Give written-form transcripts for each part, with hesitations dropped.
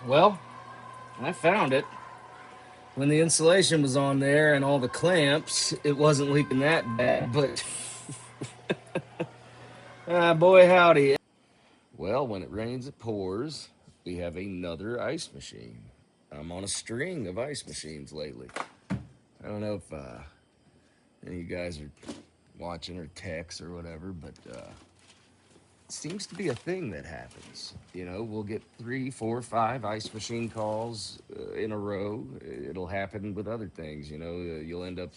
Well, I found it. When the insulation was on there and all the clamps, it wasn't leaking that bad, but boy howdy. Well, when it rains, it pours. We have another ice machine. I'm on a string of ice machines lately. I don't know if any of you guys are watching or text or whatever, but it seems to be a thing that happens. You know, we'll get 3, 4, 5 ice machine calls in a row. It'll happen with other things. You know, you'll end up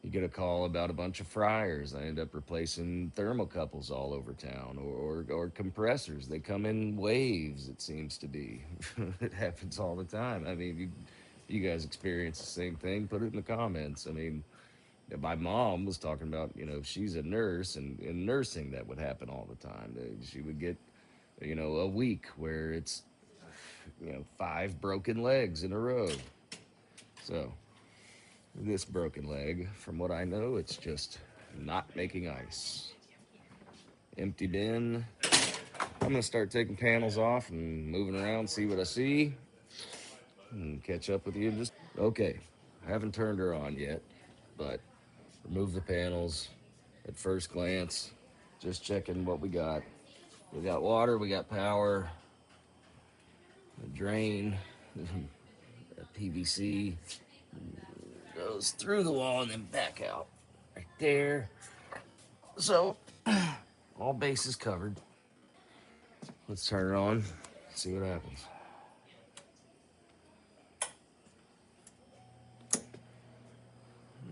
you get a call about a bunch of fryers. I end up replacing thermocouples all over town, or compressors. They come in waves. It seems to be. It happens all the time. I mean, you guys experience the same thing. Put it in the comments. I mean, my mom was talking about, she's a nurse, and in nursing that would happen all the time. She would get, a week where it's, 5 broken legs in a row. So this broken leg, from what I know, it's just not making ice. Empty bin. I'm gonna start taking panels off and moving around, see what I see, and catch up with you. Just okay. I haven't turned her on yet, but remove the panels at first glance. Just checking what we got. We got water, we got power, a drain, a PVC goes through the wall and then back out right there. So all bases covered. Let's turn it on, see what happens.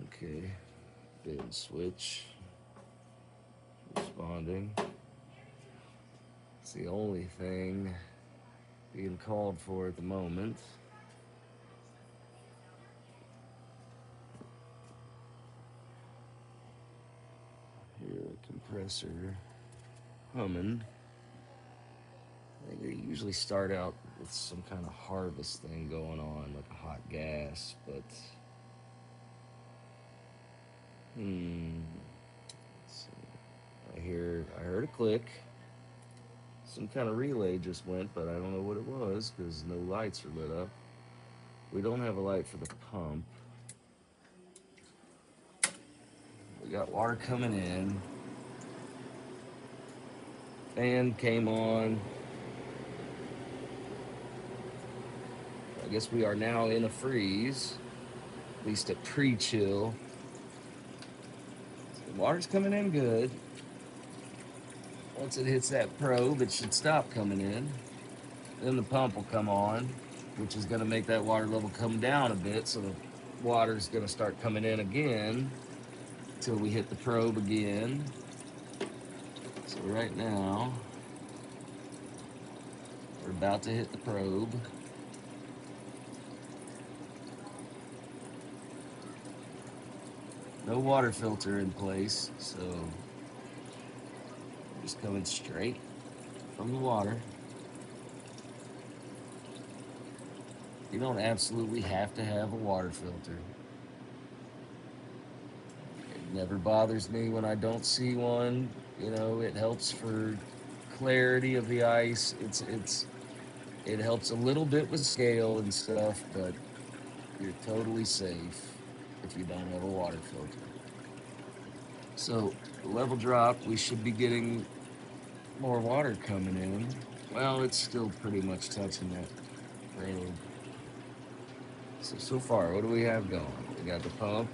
Okay, bid switch responding. It's the only thing being called for at the moment. Here, compressor humming. I think they usually start out with some kind of harvest thing going on, like a hot gas, but hmm. I heard a click. Some kind of relay just went, but I don't know what it was because no lights are lit up. We don't have a light for the pump. We got water coming in. Fan came on. I guess we are now in a freeze, at least a pre-chill. So the water's coming in good. Once it hits that probe, it should stop coming in. Then the pump will come on, which is going to make that water level come down a bit, so the water's going to start coming in again until we hit the probe again. So right now, we're about to hit the probe. No water filter in place, so just coming straight from the water. You don't absolutely have to have a water filter. It never bothers me when I don't see one. It helps for clarity of the ice. It helps a little bit with scale and stuff, but you're totally safe if you don't have a water filter. So the level drop, we should be getting more water coming in. Well, it's still pretty much touching that probe. So far, what do we have going? We got the pump,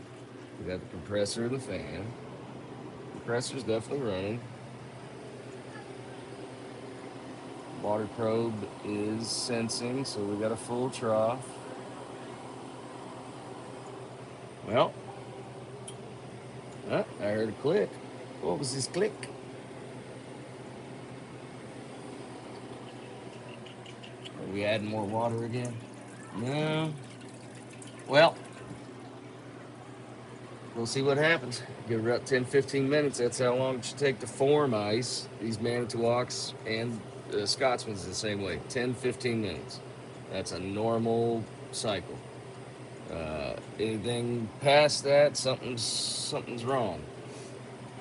we got the compressor, the fan. Compressor's definitely running. Water probe is sensing, so we got a full trough. Well, I heard a click. What was this click? Are we adding more water again? No. Well, we'll see what happens. Give it about 10, 15 minutes. That's how long it should take to form ice. These Manitowocks and Scotsman's the same way. 10, 15 minutes. That's a normal cycle. Anything past that, something's wrong.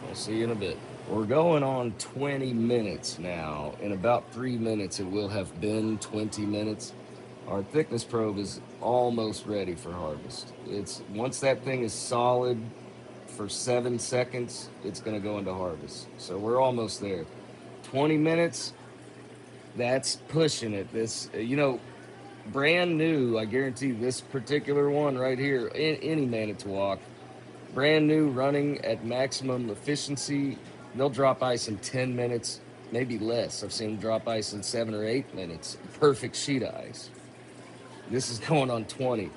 I'll see you in a bit. We're going on 20 minutes now. In about 3 minutes, it will have been 20 minutes. Our thickness probe is almost ready for harvest. It's once that thing is solid for 7 seconds, it's going to go into harvest. So we're almost there. 20 minutes, that's pushing it. This, brand new, I guarantee this particular one right here, any Manitowoc, brand new, running at maximum efficiency, they'll drop ice in 10 minutes, maybe less. I've seen them drop ice in 7 or 8 minutes. Perfect sheet of ice. This is going on 20.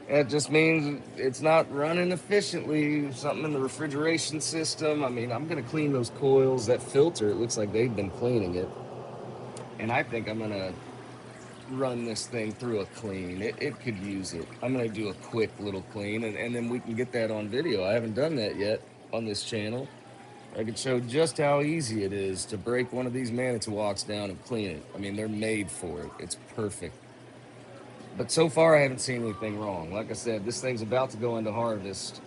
That just means it's not running efficiently. Something in the refrigeration system. I mean, I'm going to clean those coils. That filter, it looks like they've been cleaning it. And I think I'm going to run this thing through a clean. It could use it. I'm going to do a quick little clean, and then we can get that on video. I haven't done that yet on this channel. I could show just how easy it is to break one of these Manitowocs down and clean it. I mean, they're made for it. It's perfect. But so far, I haven't seen anything wrong. Like I said, this thing's about to go into harvest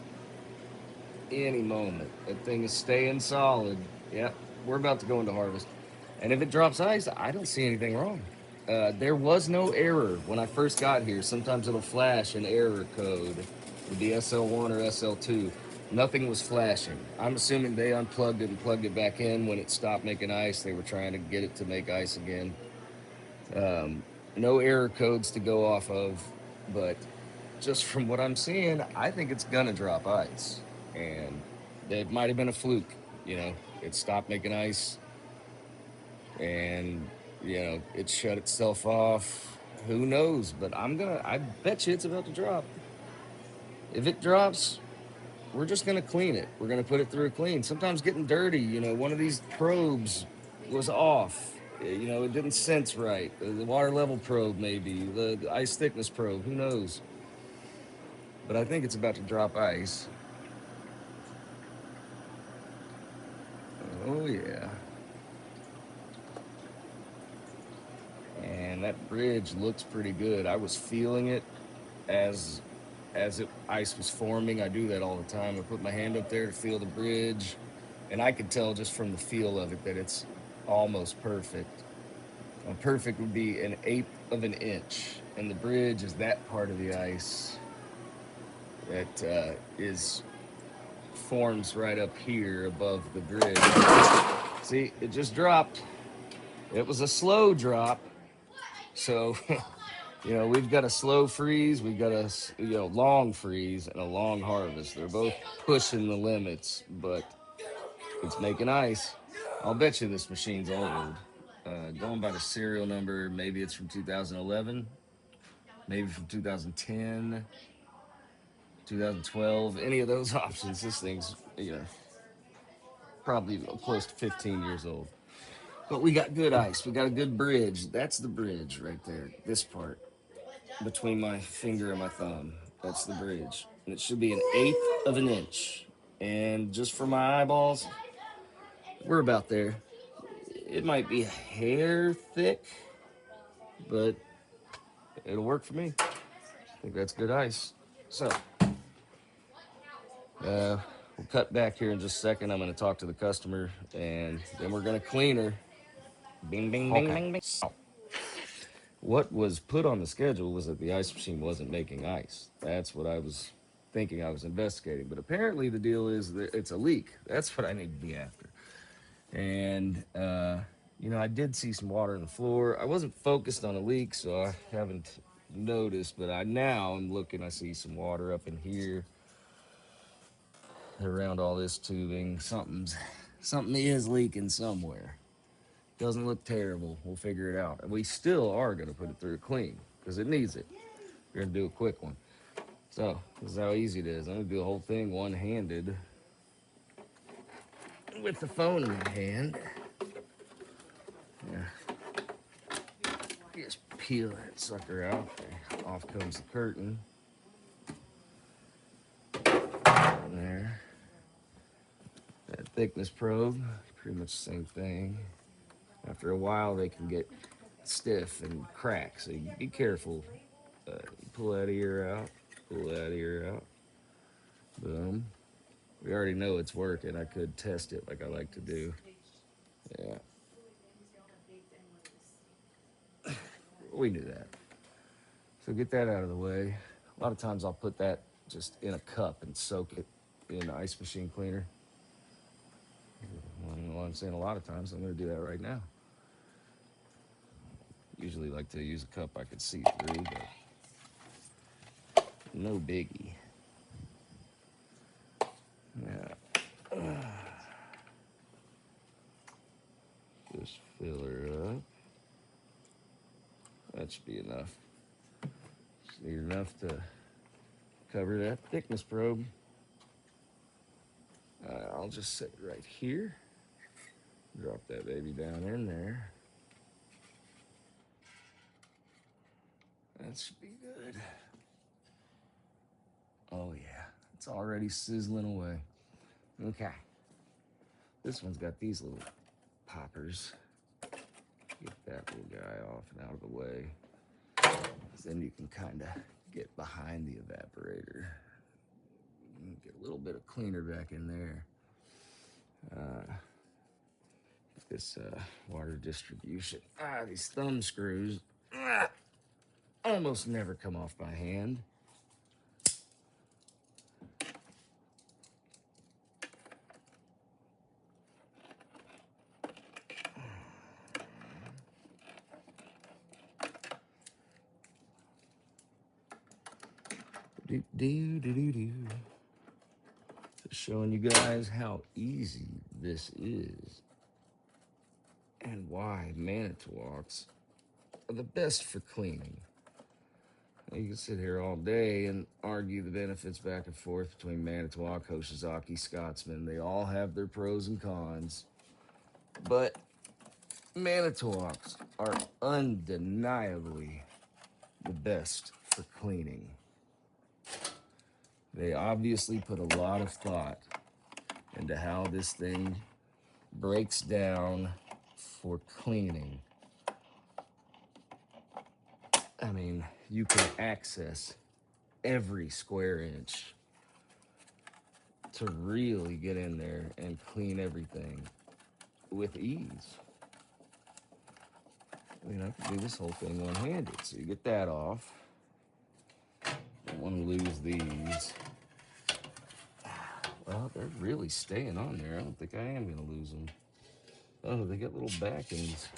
any moment. That thing is staying solid. Yep, we're about to go into harvest. And if it drops ice, I don't see anything wrong. There was no error when I first got here. Sometimes it'll flash an error code with the SL1 or SL2. Nothing was flashing. I'm assuming they unplugged it and plugged it back in when it stopped making ice. They were trying to get it to make ice again. No error codes to go off of, but just from what I'm seeing, I think it's gonna drop ice. And it might have been a fluke, it stopped making ice and, it shut itself off. Who knows? But I bet you it's about to drop. If it drops, we're just gonna clean it. We're gonna put it through a clean. Sometimes getting dirty, one of these probes was off. It didn't sense right. The water level probe, maybe, the ice thickness probe, who knows? But I think it's about to drop ice. Oh, yeah. And that bridge looks pretty good. I was feeling it as ice was forming. I do that all the time. I put my hand up there to feel the bridge, and I could tell just from the feel of it that it's almost perfect. Perfect would be 1/8 of an inch, and the bridge is that part of the ice that is forms right up here above the bridge. See, it just dropped. It was a slow drop, so we've got a slow freeze, we've got a long freeze, and a long harvest. They're both pushing the limits, but it's making ice. I'll bet you this machine's old. Going by the serial number, maybe it's from 2011, maybe from 2010, 2012, any of those options. This thing's, probably close to 15 years old. But we got good ice. We got a good bridge. That's the bridge right there. This part between my finger and my thumb. That's the bridge. And it should be 1/8 of an inch. And just for my eyeballs, we're about there. It might be a hair thick, but it'll work for me. I think that's good ice. So, we'll cut back here in just a second. I'm going to talk to the customer, and then we're going to clean her. Bing, bing, bing, bing, bing. What was put on the schedule was that the ice machine wasn't making ice. That's what I was thinking I was investigating. But apparently the deal is that it's a leak. That's what I need to be after. And, I did see some water on the floor. I wasn't focused on a leak, so I haven't noticed. But now I'm looking, I see some water up in here around all this tubing. Something is leaking somewhere. Doesn't look terrible. We'll figure it out. And we still are going to put it through a clean because it needs it. We're going to do a quick one. So, this is how easy it is. I'm going to do the whole thing one-handed with the phone in my hand. Yeah. Just peel that sucker out. Off comes the curtain. There. That thickness probe, pretty much the same thing. After a while, they can get stiff and crack, so you be careful. Pull that ear out, pull that ear out. Boom. We already know it's working. I could test it like I like to do. Yeah. We knew that. So get that out of the way. A lot of times I'll put that just in a cup and soak it in ice machine cleaner. Well, I'm saying a lot of times. I'm going to do that right now. Usually like to use a cup I could see through, but no biggie. Yeah. Just fill her up. That should be enough. Just need enough to cover that thickness probe. I'll just set it right here. Drop that baby down in there. That should be good. Oh yeah, it's already sizzling away. Okay. This one's got these little poppers. Get that little guy off and out of the way. Then you can kind of get behind the evaporator. Get a little bit of cleaner back in there. This water distribution. These thumb screws almost never come off by hand. Just showing you guys how easy this is and why Manitowocs are the best for cleaning. You can sit here all day and argue the benefits back and forth between Manitowoc, Hoshizaki, Scotsman. They all have their pros and cons. But Manitowocs are undeniably the best for cleaning. They obviously put a lot of thought into how this thing breaks down for cleaning. I mean, you can access every square inch to really get in there and clean everything with ease. I mean, I can do this whole thing one-handed. So you get that off. Don't want to lose these. Well, they're really staying on there. I don't think I am going to lose them. Oh, they got little backings.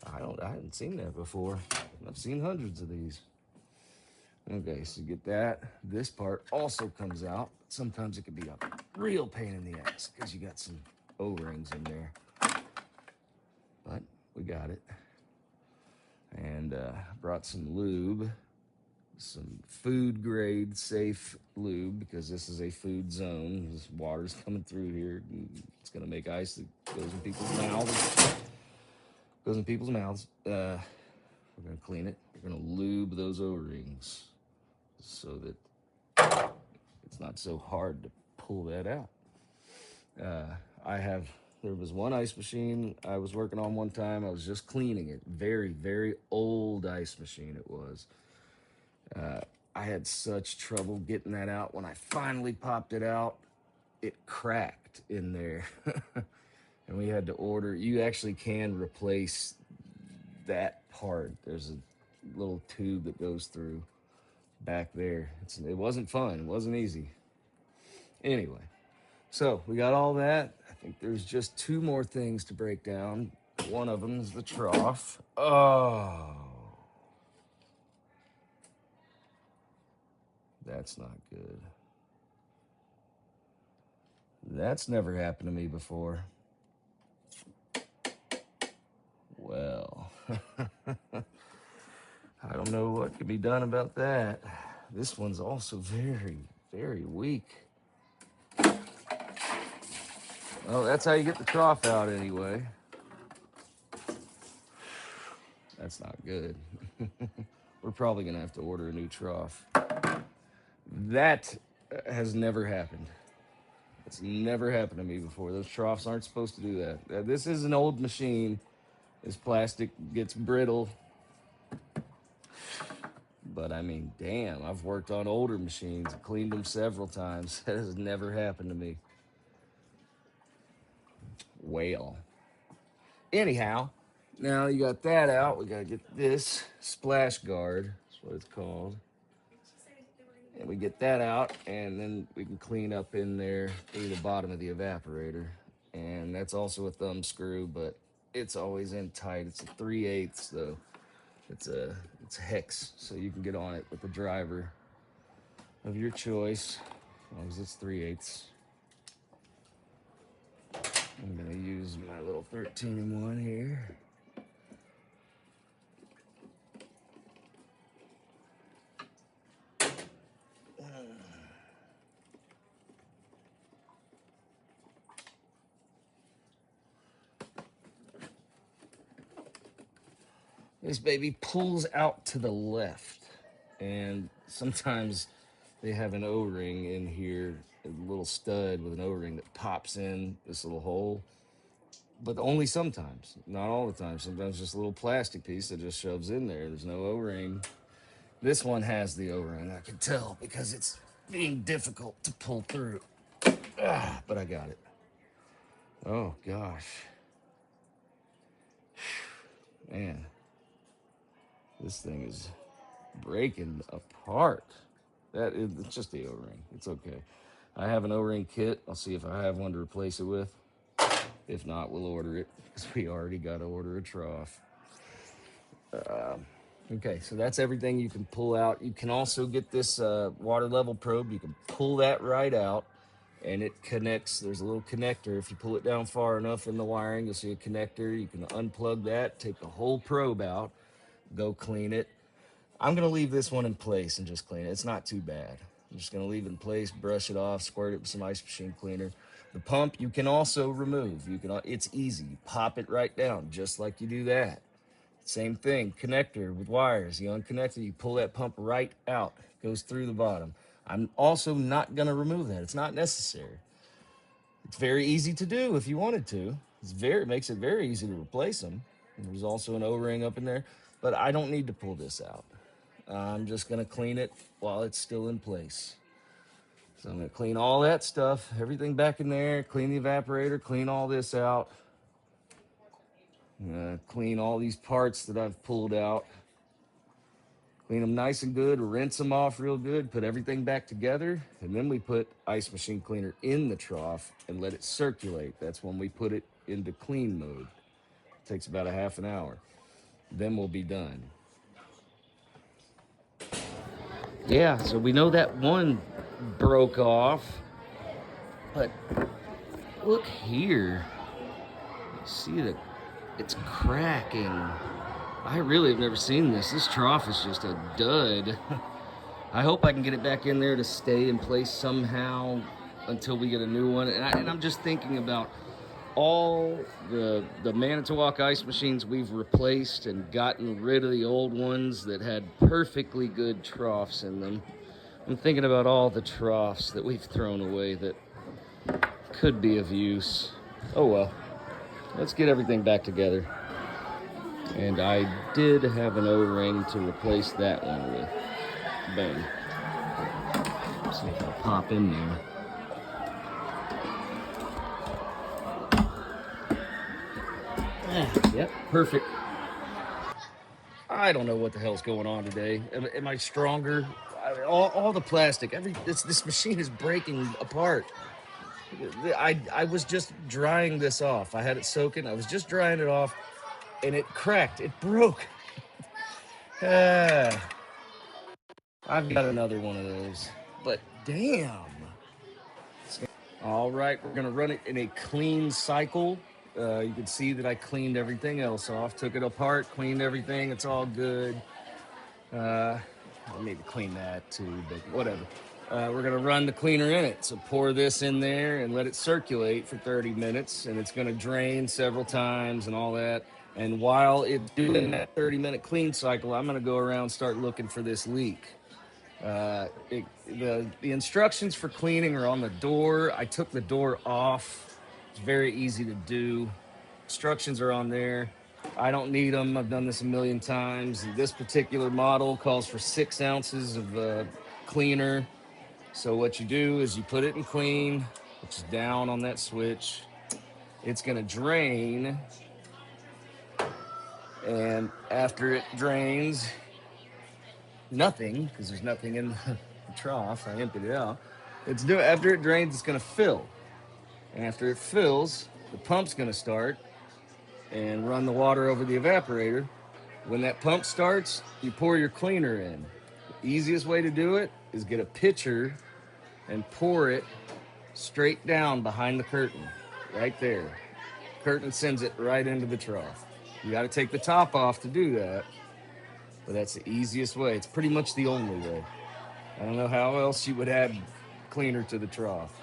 I hadn't seen that before. I've seen hundreds of these. Okay, so you get that. This part also comes out. Sometimes it can be a real pain in the ass because you got some O-rings in there. But we got it. And brought some lube, some food grade safe lube, because this is a food zone. This water's coming through here. It's gonna make ice that goes in people's mouths. We're gonna clean it. We're gonna lube those O-rings so that it's not so hard to pull that out. There was one ice machine I was working on one time. I was just cleaning it. Very, very old ice machine it was. I had such trouble getting that out. When I finally popped it out, it cracked in there. And we had to order. You actually can replace that part. There's a little tube that goes through back there. It wasn't fun. It wasn't easy. Anyway, so we got all that. I think there's just two more things to break down. One of them is the trough. Oh, that's not good. That's never happened to me before. Well, I don't know what can be done about that. This one's also very, very weak. Well, that's how you get the trough out anyway. That's not good. We're probably gonna have to order a new trough. That has never happened. It's never happened to me before. Those troughs aren't supposed to do that. This is an old machine. This plastic gets brittle. But I mean, damn, I've worked on older machines and cleaned them several times. That has never happened to me. Well, anyhow, now you got that out. We gotta get this splash guard. what it's called. And we get that out, and then we can clean up in there through the bottom of the evaporator. And that's also a thumb screw, but it's always in tight. It's a 3/8, though. It's hex, so you can get on it with the driver of your choice, as long as it's 3/8. I'm gonna use my little 13-in-1 here. This baby pulls out to the left, and sometimes they have an O-ring in here, a little stud with an O-ring that pops in this little hole. But only sometimes, not all the time. Sometimes just a little plastic piece that just shoves in there. There's no O-ring. This one has the O-ring, I can tell, because it's being difficult to pull through. But I got it. Oh, gosh. Man, this thing is breaking apart. It's just the O-ring. It's okay. I have an O-ring kit. I'll see if I have one to replace it with. If not, we'll order it, because we already got to order a trough. Okay, so that's everything you can pull out. You can also get this water level probe. You can pull that right out, and it connects. There's a little connector. If you pull it down far enough in the wiring, you'll see a connector. You can unplug that, take the whole probe out, go clean it. I'm going to leave this one in place and just clean it. It's not too bad. I'm just going to leave it in place, brush it off, squirt it with some ice machine cleaner. The pump you can also remove. It's easy. You pop it right down just like you do that. Same thing, connector with wires. You unconnect it, you pull that pump right out. It goes through the bottom. I'm also not going to remove that. It's not necessary. It's very easy to do if you wanted to. It makes it very easy to replace them. And there's also an O-ring up in there, but I don't need to pull this out. I'm just going to clean it while it's still in place. So I'm going to clean all that stuff, everything back in there, clean the evaporator, clean all this out. Clean all these parts that I've pulled out. Clean them nice and good, rinse them off real good, put everything back together, and then we put ice machine cleaner in the trough and let it circulate. That's when we put it into clean mode. It takes about a half an hour. Then we'll be done. Yeah, so we know that one broke off, but look here. See that it's cracking. I really have never seen this. This trough is just a dud. I hope I can get it back in there to stay in place somehow until we get a new one. And I'm just thinking about all the Manitowoc ice machines we've replaced and gotten rid of the old ones that had perfectly good troughs in them. I'm thinking about all the troughs that we've thrown away that could be of use. Oh well, let's get everything back together. And I did have an O-ring to replace that one with. Boom. See if I'll pop in there. Yep, perfect. I don't know what the hell's going on today. Am I stronger? All the plastic, this machine is breaking apart. I was just drying this off. I had it soaking. I was just drying it off, and it cracked. It broke. I've got another one of those, but damn. All right, we're gonna run it in a clean cycle. You can see that I cleaned everything else off, took it apart, cleaned everything. It's all good. I need to clean that too, but whatever. We're gonna run the cleaner in it. So pour this in there and let it circulate for 30 minutes, and it's gonna drain several times and all that. And while it's doing that 30-minute clean cycle, I'm gonna go around and start looking for this leak. The instructions for cleaning are on the door. I took the door off. It's very easy to do. Instructions are on there. I don't need them. I've done this a million times. This particular model calls for 6 ounces of cleaner. So what you do is you put it in clean, which is down on that switch. It's gonna drain, and after it drains, nothing, because there's nothing in the trough. I emptied it out. After it drains, it's going to fill. And after it fills, the pump's going to start and run the water over the evaporator. When that pump starts, you pour your cleaner in. The easiest way to do it is get a pitcher and pour it straight down behind the curtain, right there. Curtain sends it right into the trough. You got to take the top off to do that, but that's the easiest way. It's pretty much the only way. I don't know how else you would add cleaner to the trough.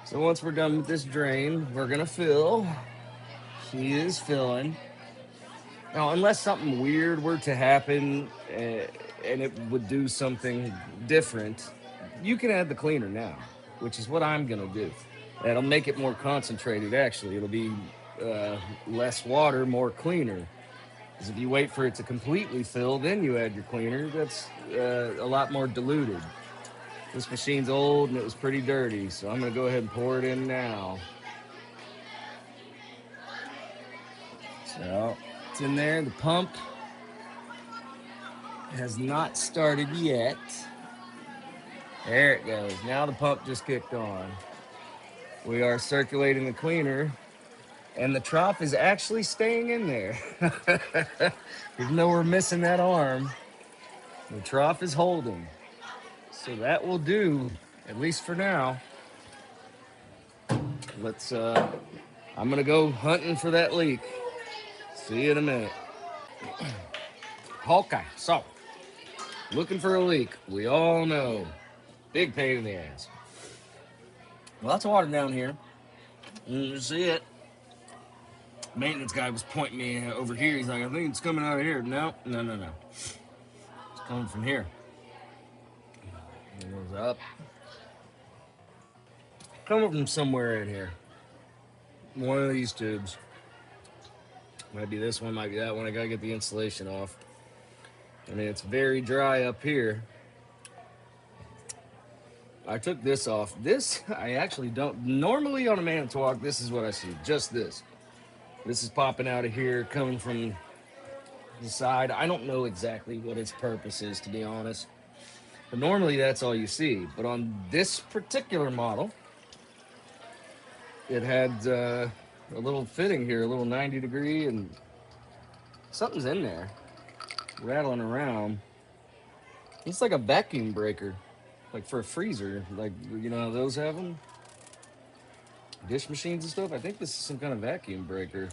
So once we're done with this drain, we're gonna fill. She is filling. Now, unless something weird were to happen and it would do something different, you can add the cleaner now, which is what I'm gonna do. That'll make it more concentrated, actually. It'll be less water, more cleaner. Because if you wait for it to completely fill, then you add your cleaner, that's a lot more diluted. This machine's old and it was pretty dirty, so I'm gonna go ahead and pour it in now. So it's in there. The pump has not started yet. There it goes. Now the pump just kicked on. We are circulating the cleaner, and the trough is actually staying in there. Even though we're missing that arm, the trough is holding. So that will do, at least for now. I'm gonna go hunting for that leak. See you in a minute. Okay, so, looking for a leak. We all know. Big pain in the ass. Lots of water down here. You see it. Maintenance guy was pointing me over here. He's like, I think it's coming out of here. No. It's coming from here. It goes up. Coming from somewhere in here. One of these tubes. Might be this one, might be that one. I gotta get the insulation off. I mean, it's very dry up here. I took this off. This, I actually don't. Normally on a Manitowoc, this is what I see. Just this. This is popping out of here, coming from the side. I don't know exactly what its purpose is, to be honest. But normally that's all you see. But on this particular model, it had a little fitting here, a little 90 degree, and something's in there, rattling around. It's like a vacuum breaker, like for a freezer. Like, you know how those have them? Dish machines and stuff. I think this is some kind of vacuum breaker.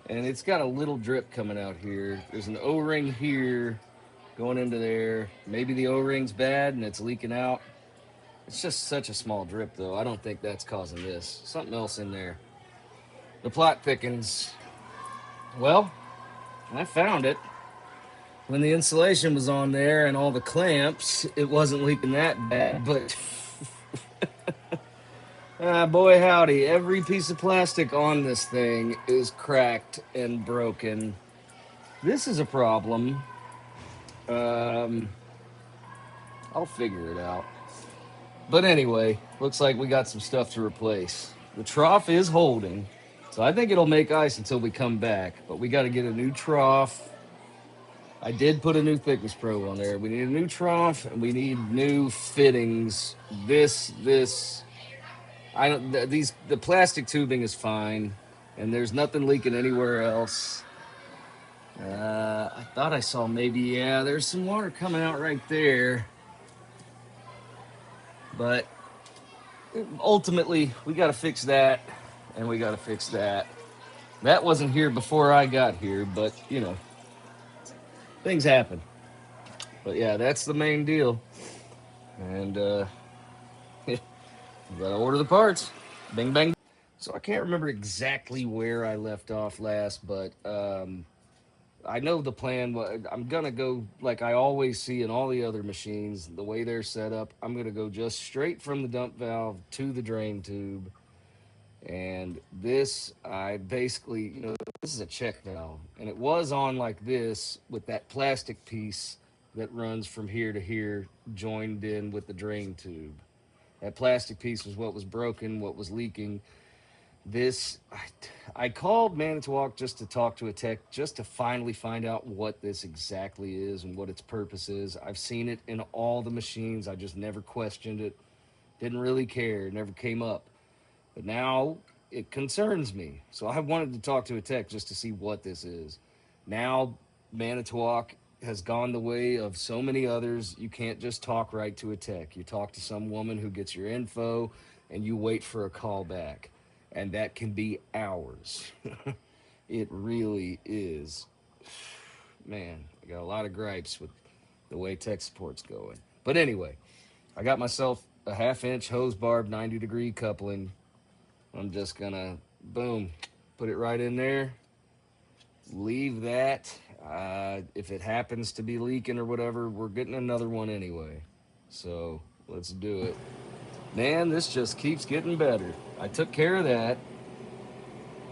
And it's got a little drip coming out here. There's an O-ring here going into there. Maybe the O-ring's bad and it's leaking out. It's just such a small drip, though. I don't think that's causing this. Something else in there. The plot thickens. Well, I found it. When the insulation was on there and all the clamps, it wasn't leaking that bad, but boy howdy, every piece of plastic on this thing is cracked and broken. This is a problem. I'll figure it out. But anyway, looks like we got some stuff to replace. The trough is holding, so I think it'll make ice until we come back, but we got to get a new trough. I did put a new thickness probe on there. We need a new trough and we need new fittings. The plastic tubing is fine, and there's nothing leaking anywhere else. I thought I saw maybe, there's some water coming out right there. But ultimately, we got to fix that, and we got to fix that. That wasn't here before I got here, but, you know, things happen. But yeah, that's the main deal. And gotta order the parts. Bing bang. So I can't remember exactly where I left off last, but I know the plan. I'm gonna go like I always see in all the other machines, the way they're set up. I'm gonna go just straight from the dump valve to the drain tube. And this, I basically, this is a check valve, and it was on like this with that plastic piece that runs from here to here, joined in with the drain tube. That plastic piece was what was broken, what was leaking. This, I called Manitowoc just to talk to a tech, just to finally find out what this exactly is and what its purpose is. I've seen it in all the machines. I just never questioned it. Didn't really care. It never came up. But now it concerns me. So I wanted to talk to a tech just to see what this is. Now Manitowoc has gone the way of so many others. You can't just talk right to a tech. You talk to some woman who gets your info and you wait for a call back. And that can be hours. It really is. Man, I got a lot of gripes with the way tech support's going. But anyway, I got myself a half-inch hose barb 90-degree coupling. I'm just gonna, boom, put it right in there. Leave that. If it happens to be leaking or whatever, we're getting another one anyway. So let's do it. Man, this just keeps getting better. I took care of that.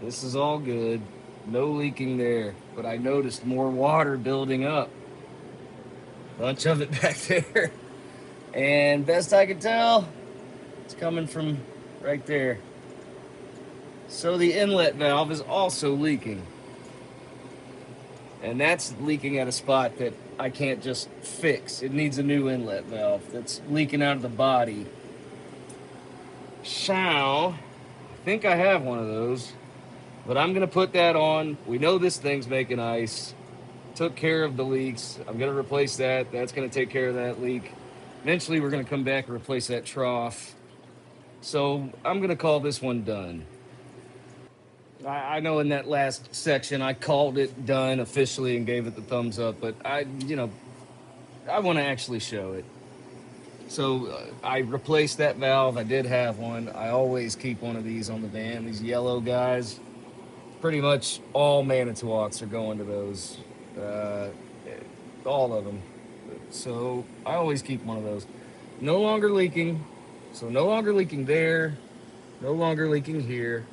This is all good. No leaking there. But I noticed more water building up. Bunch of it back there. And best I can tell, it's coming from right there. So the inlet valve is also leaking. And that's leaking at a spot that I can't just fix. It needs a new inlet valve that's leaking out of the body. So, I think I have one of those. But I'm going to put that on. We know this thing's making ice. Took care of the leaks. I'm going to replace that. That's going to take care of that leak. Eventually, we're going to come back and replace that trough. So, I'm going to call this one done. I know in that last section I called it done officially and gave it the thumbs up, but I want to actually show it. So I replaced that valve. I did have one. I always keep one of these on the van. These yellow guys. Pretty much all Manitowocs are going to those. All of them. So I always keep one of those. No longer leaking. So no longer leaking there. No longer leaking here.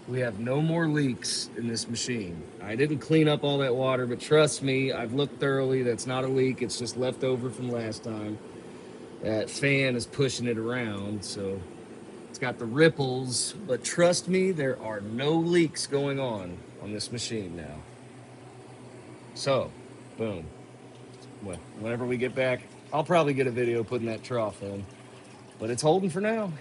We have no more leaks in this machine. I didn't clean up all that water, but trust me, I've looked thoroughly. That's not a leak. It's just left over from last time. That fan is pushing it around, so it's got the ripples. But trust me, there are no leaks going on this machine now. So, boom. Well, whenever we get back, I'll probably get a video putting that trough in. But it's holding for now.